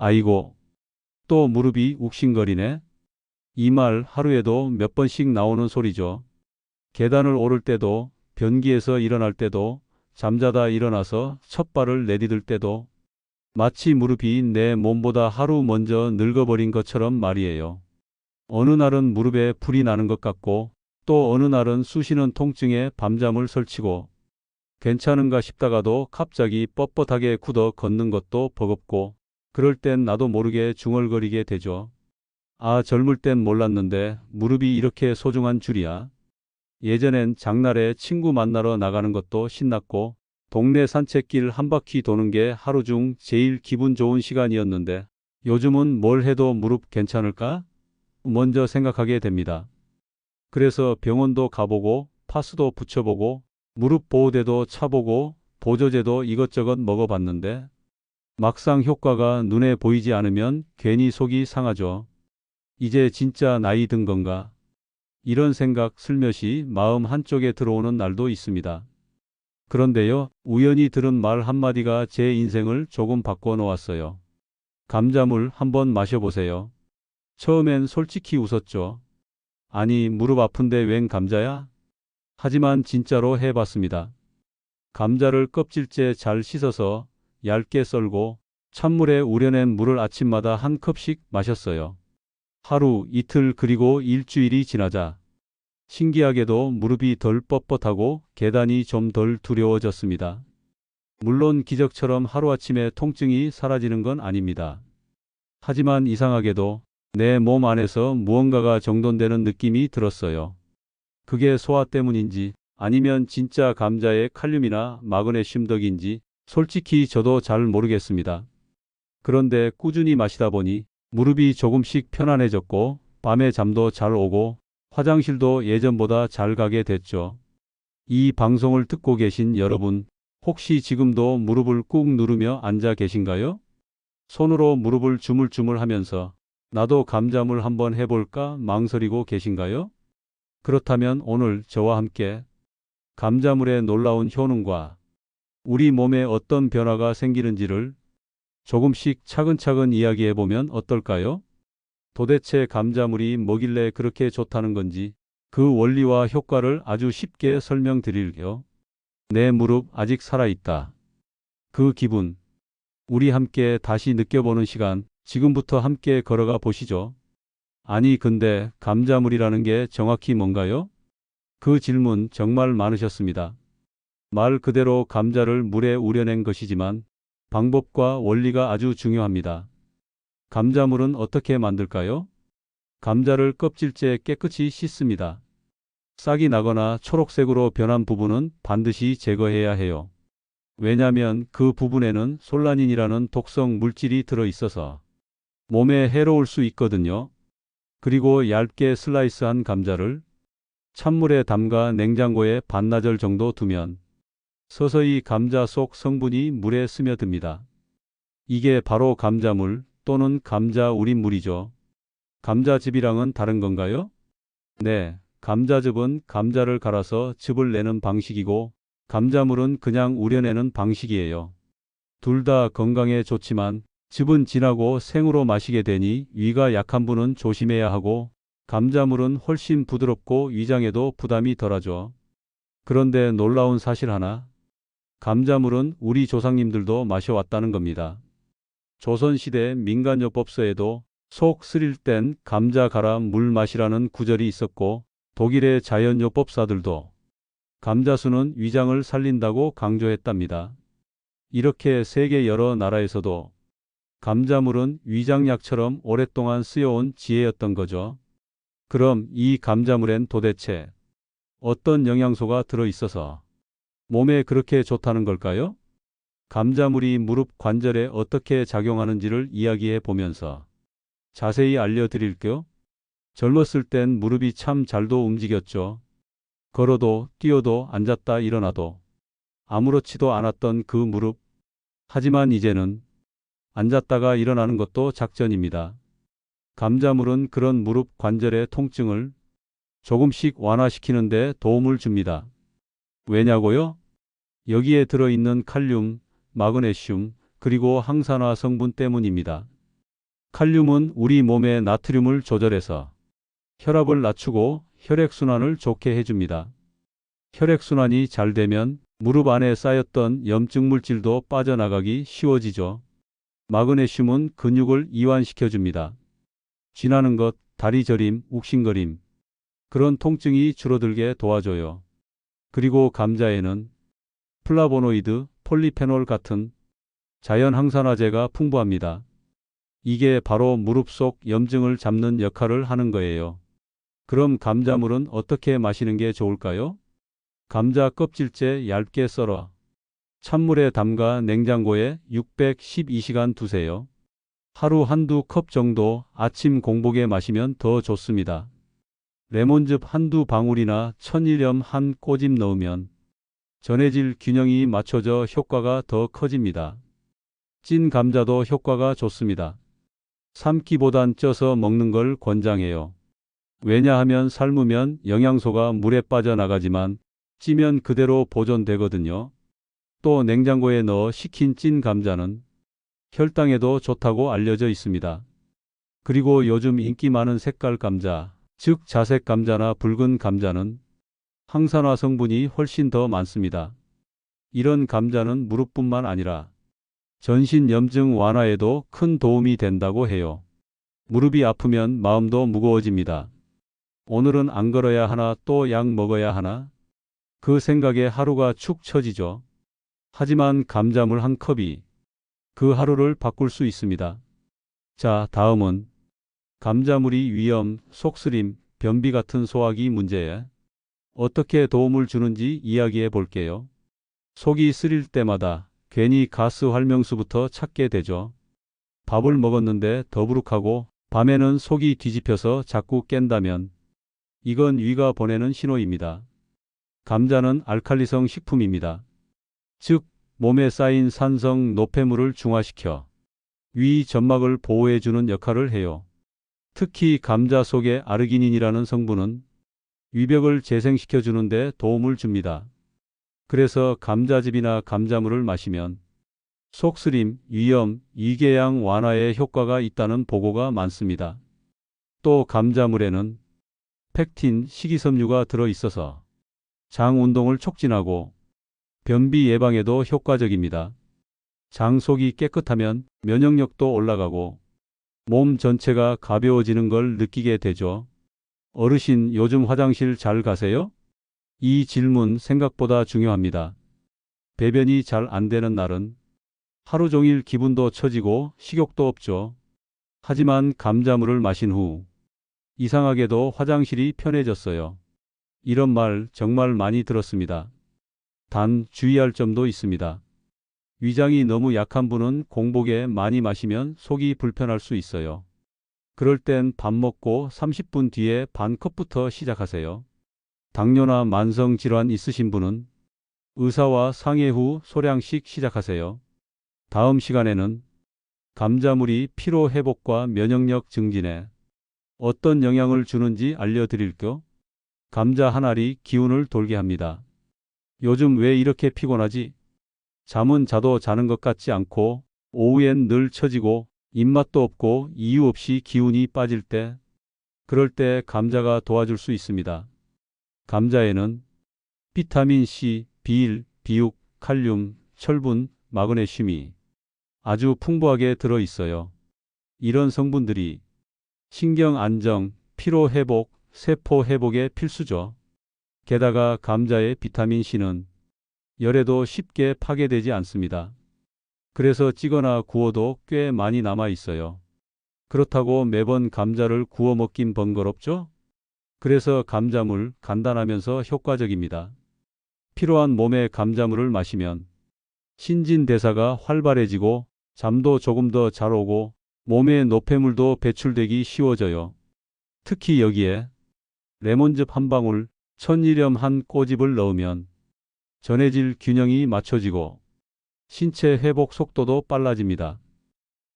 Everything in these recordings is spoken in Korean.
아이고, 또 무릎이 욱신거리네. 이 말 하루에도 몇 번씩 나오는 소리죠. 계단을 오를 때도, 변기에서 일어날 때도, 잠자다 일어나서 첫 발을 내디딜 때도, 마치 무릎이 내 몸보다 하루 먼저 늙어버린 것처럼 말이에요. 어느 날은 무릎에 불이 나는 것 같고, 또 어느 날은 쑤시는 통증에 밤잠을 설치고, 괜찮은가 싶다가도 갑자기 뻣뻣하게 굳어 걷는 것도 버겁고, 그럴 땐 나도 모르게 중얼거리게 되죠. 아, 젊을 땐 몰랐는데 무릎이 이렇게 소중한 줄이야. 예전엔 장날에 친구 만나러 나가는 것도 신났고, 동네 산책길 한 바퀴 도는 게 하루 중 제일 기분 좋은 시간이었는데, 요즘은 뭘 해도 무릎 괜찮을까? 먼저 생각하게 됩니다. 그래서 병원도 가보고, 파스도 붙여보고, 무릎 보호대도 차보고, 보조제도 이것저것 먹어봤는데, 막상 효과가 눈에 보이지 않으면 괜히 속이 상하죠. 이제 진짜 나이 든 건가? 이런 생각 슬며시 마음 한쪽에 들어오는 날도 있습니다. 그런데요, 우연히 들은 말 한마디가 제 인생을 조금 바꿔 놓았어요. 감자물 한번 마셔보세요. 처음엔 솔직히 웃었죠. 아니, 무릎 아픈데 웬 감자야? 하지만 진짜로 해봤습니다. 감자를 껍질째 잘 씻어서 얇게 썰고 찬물에 우려낸 물을 아침마다 한 컵씩 마셨어요. 하루, 이틀 그리고 일주일이 지나자 신기하게도 무릎이 덜 뻣뻣하고 계단이 좀 덜 두려워졌습니다. 물론 기적처럼 하루아침에 통증이 사라지는 건 아닙니다. 하지만 이상하게도 내 몸 안에서 무언가가 정돈되는 느낌이 들었어요. 그게 소화 때문인지 아니면 진짜 감자의 칼륨이나 마그네슘 덕인지 솔직히 저도 잘 모르겠습니다. 그런데 꾸준히 마시다 보니 무릎이 조금씩 편안해졌고 밤에 잠도 잘 오고 화장실도 예전보다 잘 가게 됐죠. 이 방송을 듣고 계신 여러분, 혹시 지금도 무릎을 꾹 누르며 앉아 계신가요? 손으로 무릎을 주물주물 하면서 나도 감자물 한번 해볼까 망설이고 계신가요? 그렇다면 오늘 저와 함께 감자물의 놀라운 효능과 우리 몸에 어떤 변화가 생기는지를 조금씩 차근차근 이야기해 보면 어떨까요? 도대체 감자물이 뭐길래 그렇게 좋다는 건지 그 원리와 효과를 아주 쉽게 설명드릴게요. 내 무릎 아직 살아있다. 그 기분, 우리 함께 다시 느껴보는 시간, 지금부터 함께 걸어가 보시죠. 아니, 근데 감자물이라는 게 정확히 뭔가요? 그 질문 정말 많으셨습니다. 말 그대로 감자를 물에 우려낸 것이지만 방법과 원리가 아주 중요합니다. 감자물은 어떻게 만들까요? 감자를 껍질째 깨끗이 씻습니다. 싹이 나거나 초록색으로 변한 부분은 반드시 제거해야 해요. 왜냐하면 그 부분에는 솔라닌이라는 독성 물질이 들어 있어서 몸에 해로울 수 있거든요. 그리고 얇게 슬라이스한 감자를 찬물에 담가 냉장고에 반나절 정도 두면 서서히 감자 속 성분이 물에 스며듭니다. 이게 바로 감자물 또는 감자 우린물이죠. 감자즙이랑은 다른 건가요? 네, 감자즙은 감자를 갈아서 즙을 내는 방식이고 감자물은 그냥 우려내는 방식이에요. 둘 다 건강에 좋지만 즙은 진하고 생으로 마시게 되니 위가 약한 분은 조심해야 하고 감자물은 훨씬 부드럽고 위장에도 부담이 덜하죠. 그런데 놀라운 사실 하나, 감자물은 우리 조상님들도 마셔왔다는 겁니다. 조선시대 민간요법서에도 속 쓰릴 땐 감자 갈아 물 마시라는 구절이 있었고 독일의 자연요법사들도 감자수는 위장을 살린다고 강조했답니다. 이렇게 세계 여러 나라에서도 감자물은 위장약처럼 오랫동안 쓰여온 지혜였던 거죠. 그럼 이 감자물엔 도대체 어떤 영양소가 들어있어서 몸에 그렇게 좋다는 걸까요? 감자물이 무릎 관절에 어떻게 작용하는지를 이야기해 보면서 자세히 알려드릴게요. 젊었을 땐 무릎이 참 잘도 움직였죠. 걸어도 뛰어도 앉았다 일어나도 아무렇지도 않았던 그 무릎. 하지만 이제는 앉았다가 일어나는 것도 작전입니다. 감자물은 그런 무릎 관절의 통증을 조금씩 완화시키는 데 도움을 줍니다. 왜냐고요? 여기에 들어있는 칼륨, 마그네슘, 그리고 항산화 성분 때문입니다. 칼륨은 우리 몸의 나트륨을 조절해서 혈압을 낮추고 혈액순환을 좋게 해줍니다. 혈액순환이 잘 되면 무릎 안에 쌓였던 염증 물질도 빠져나가기 쉬워지죠. 마그네슘은 근육을 이완시켜줍니다. 쥐나는 것, 다리 저림, 욱신거림, 그런 통증이 줄어들게 도와줘요. 그리고 감자에는 플라보노이드, 폴리페놀 같은 자연 항산화제가 풍부합니다. 이게 바로 무릎 속 염증을 잡는 역할을 하는 거예요. 그럼 감자물은 어떻게 마시는 게 좋을까요? 감자 껍질째 얇게 썰어 찬물에 담가 냉장고에 612시간 두세요. 하루 한두 컵 정도 아침 공복에 마시면 더 좋습니다. 레몬즙 한두 방울이나 천일염 한 꼬집 넣으면 전해질 균형이 맞춰져 효과가 더 커집니다. 찐 감자도 효과가 좋습니다. 삶기보단 쪄서 먹는 걸 권장해요. 왜냐하면 삶으면 영양소가 물에 빠져나가지만 찌면 그대로 보존되거든요. 또 냉장고에 넣어 식힌 찐 감자는 혈당에도 좋다고 알려져 있습니다. 그리고 요즘 인기 많은 색깔 감자, 즉 자색 감자나 붉은 감자는 항산화 성분이 훨씬 더 많습니다. 이런 감자는 무릎뿐만 아니라 전신 염증 완화에도 큰 도움이 된다고 해요. 무릎이 아프면 마음도 무거워집니다. 오늘은 안 걸어야 하나, 또 약 먹어야 하나? 그 생각에 하루가 축 처지죠. 하지만 감자물 한 컵이 그 하루를 바꿀 수 있습니다. 자, 다음은 감자물이 위염, 속쓰림, 변비 같은 소화기 문제에 어떻게 도움을 주는지 이야기해 볼게요. 속이 쓰릴 때마다 괜히 가스 활명수부터 찾게 되죠. 밥을 먹었는데 더부룩하고 밤에는 속이 뒤집혀서 자꾸 깬다면 이건 위가 보내는 신호입니다. 감자는 알칼리성 식품입니다. 즉, 몸에 쌓인 산성 노폐물을 중화시켜 위 점막을 보호해주는 역할을 해요. 특히 감자 속의 아르기닌이라는 성분은 위벽을 재생시켜주는 데 도움을 줍니다. 그래서 감자즙이나 감자물을 마시면 속쓰림, 위염, 위궤양 완화에 효과가 있다는 보고가 많습니다. 또 감자물에는 펙틴, 식이섬유가 들어있어서 장 운동을 촉진하고 변비 예방에도 효과적입니다. 장 속이 깨끗하면 면역력도 올라가고 몸 전체가 가벼워지는 걸 느끼게 되죠. 어르신, 요즘 화장실 잘 가세요? 이 질문 생각보다 중요합니다. 배변이 잘 안 되는 날은 하루 종일 기분도 처지고 식욕도 없죠. 하지만 감자물을 마신 후 이상하게도 화장실이 편해졌어요. 이런 말 정말 많이 들었습니다. 단 주의할 점도 있습니다. 위장이 너무 약한 분은 공복에 많이 마시면 속이 불편할 수 있어요. 그럴 땐 밥 먹고 30분 뒤에 반 컵부터 시작하세요. 당뇨나 만성 질환 있으신 분은 의사와 상의 후 소량씩 시작하세요. 다음 시간에는 감자물이 피로 회복과 면역력 증진에 어떤 영향을 주는지 알려드릴게요. 감자 한 알이 기운을 돌게 합니다. 요즘 왜 이렇게 피곤하지? 잠은 자도 자는 것 같지 않고 오후엔 늘 처지고 입맛도 없고 이유 없이 기운이 빠질 때, 그럴 때 감자가 도와줄 수 있습니다. 감자에는 비타민 C, B1, B6, 칼륨, 철분, 마그네슘이 아주 풍부하게 들어 있어요. 이런 성분들이 신경 안정, 피로 회복, 세포 회복에 필수죠. 게다가 감자의 비타민 C는 열에도 쉽게 파괴되지 않습니다. 그래서 찌거나 구워도 꽤 많이 남아 있어요. 그렇다고 매번 감자를 구워 먹긴 번거롭죠? 그래서 감자물 간단하면서 효과적입니다. 필요한 몸의 감자물을 마시면 신진대사가 활발해지고 잠도 조금 더 잘 오고 몸의 노폐물도 배출되기 쉬워져요. 특히 여기에 레몬즙 한 방울, 천일염 한 꼬집을 넣으면 전해질 균형이 맞춰지고 신체 회복 속도도 빨라집니다.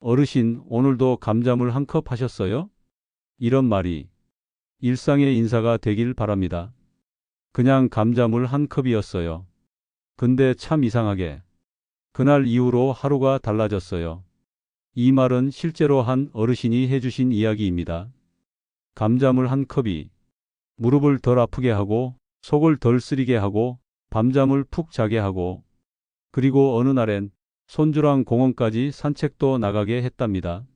어르신, 오늘도 감자물 한 컵 하셨어요? 이런 말이 일상의 인사가 되길 바랍니다. 그냥 감자물 한 컵이었어요. 근데 참 이상하게 그날 이후로 하루가 달라졌어요. 이 말은 실제로 한 어르신이 해주신 이야기입니다. 감자물 한 컵이 무릎을 덜 아프게 하고 속을 덜 쓰리게 하고 밤잠을 푹 자게 하고 그리고 어느 날엔 손주랑 공원까지 산책도 나가게 했답니다.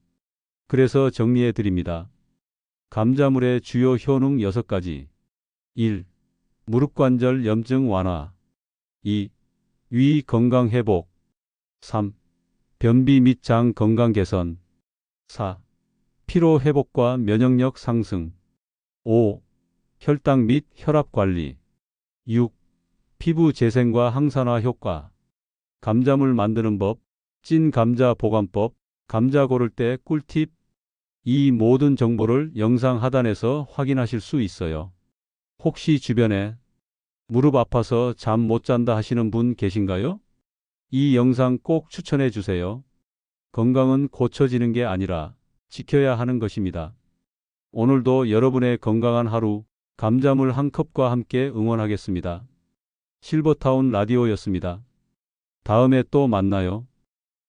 그래서 정리해 드립니다. 감자물의 주요 효능 6가지. 1. 무릎관절 염증 완화. 2. 위 건강 회복. 3. 변비 및 장 건강 개선. 4. 피로 회복과 면역력 상승. 5. 혈당 및 혈압 관리. 6. 피부 재생과 항산화 효과. 감자물 만드는 법, 찐 감자 보관법, 감자 고를 때 꿀팁. 이 모든 정보를 영상 하단에서 확인하실 수 있어요. 혹시 주변에 무릎 아파서 잠 못 잔다 하시는 분 계신가요? 이 영상 꼭 추천해 주세요. 건강은 고쳐지는 게 아니라 지켜야 하는 것입니다. 오늘도 여러분의 건강한 하루, 감자물 한 컵과 함께 응원하겠습니다. 실버타운 라디오였습니다. 다음에 또 만나요.